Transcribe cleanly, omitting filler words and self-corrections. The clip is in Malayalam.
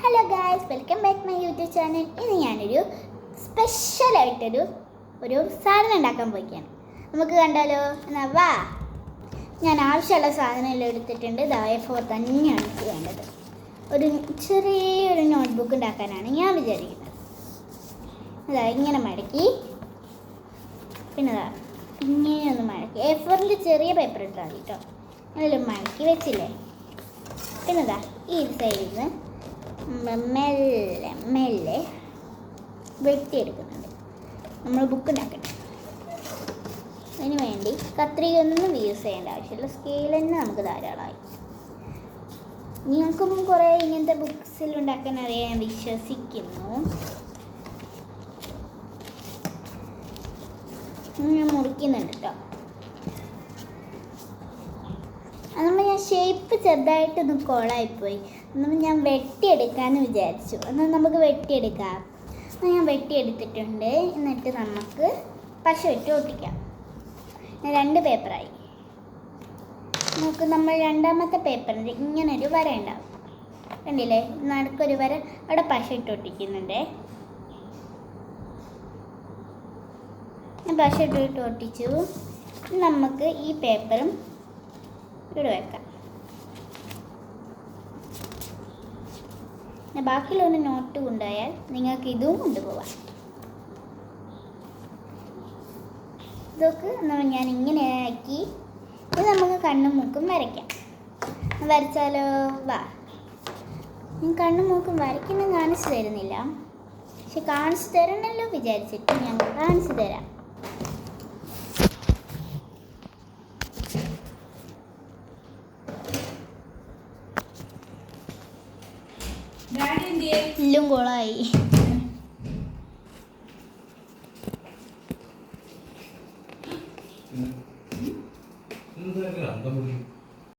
Hello guys, welcome back my YouTube channel. ഇന്ന് ഞാനൊരു സ്പെഷ്യലായിട്ടൊരു സാധനം ഉണ്ടാക്കാൻ പോയിക്കാണ്. നമുക്ക് കണ്ടാലോ? എന്നാ വാ. ഞാൻ ആവശ്യമുള്ള സാധനമെല്ലാം എടുത്തിട്ടുണ്ട്. A4 തന്നെയാണ് എനിക്ക് വേണ്ടത്. ഒരു ചെറിയൊരു നോട്ട്ബുക്ക് ഉണ്ടാക്കാനാണ് ഞാൻ വിചാരിക്കുന്നത്. അതാ ഇങ്ങനെ മടക്കി, പിന്നെ ഇങ്ങനെയൊന്ന് മടക്കി. A4ൻ്റെ ചെറിയ പേപ്പർ എടുത്താൽ മതി കേട്ടോ. അതിൽ മടക്കി വെച്ചില്ലേ. പിന്നെ ഈ സൈഡിൽ നിന്ന് മെല്ലെ വെട്ടിയെടുക്കുന്നുണ്ട്. നമ്മൾ ബുക്ക് ഉണ്ടാക്കട്ടെ. അതിന് വേണ്ടി കത്രികയൊന്നും യൂസ് ചെയ്യേണ്ട ആവശ്യമില്ല. സ്കെയിൽ തന്നെ നമുക്ക് ധാരാളമായി. നിങ്ങൾക്കും കുറേ ഇങ്ങനത്തെ ബുക്സിൽ ഉണ്ടാക്കാൻ അറിയാൻ വിശ്വസിക്കുന്നു. ഞാൻ മുറിക്കുന്നുണ്ട് കേട്ടോ. അതുകൊണ്ട് ഞാൻ ഷേപ്പ് ചെറുതായിട്ടൊന്ന് കോളായിപ്പോയി. എന്നാൽ ഞാൻ വെട്ടിയെടുക്കാമെന്ന് വിചാരിച്ചു. എന്നാൽ നമുക്ക് വെട്ടിയെടുക്കാം. ഞാൻ വെട്ടിയെടുത്തിട്ടുണ്ട്. എന്നിട്ട് നമുക്ക് പശ ഇട്ട് ഒട്ടിക്കാം. 2 പേപ്പറായി. നമുക്ക് നമ്മൾ രണ്ടാമത്തെ പേപ്പറിൻ്റെ ഇങ്ങനൊരു വര ഉണ്ടാവും. കണ്ടില്ലേ? നടുക്കൊരു വര. അവിടെ പശ ഇട്ട് ഒട്ടിക്കുന്നുണ്ട്. ഞാൻ പശ ഇട്ട് ഒട്ടിച്ചു. നമുക്ക് ഈ പേപ്പറും ഇവിടെ വെക്കാം. ബാക്കിയുള്ള നോട്ട് കൊണ്ടുപോയാൽ നിങ്ങൾക്ക് ഇതും കൊണ്ടുപോകാം. ഇതൊക്കെ ഞാൻ ഇങ്ങനെ ആക്കി. ഇത് നമുക്ക് കണ്ണും മൂക്കും വരയ്ക്കാം. വരച്ചാലോ? വാ. ഞാൻ കണ്ണും മൂക്കും വരയ്ക്കുന്നത് കാണിച്ചു തരുന്നില്ല, പക്ഷെ കാണിച്ചു തരണമല്ലോ വിചാരിച്ചിട്ട് ഞാൻ കാണിച്ചു തരാം. എല്ലാം കോളായി.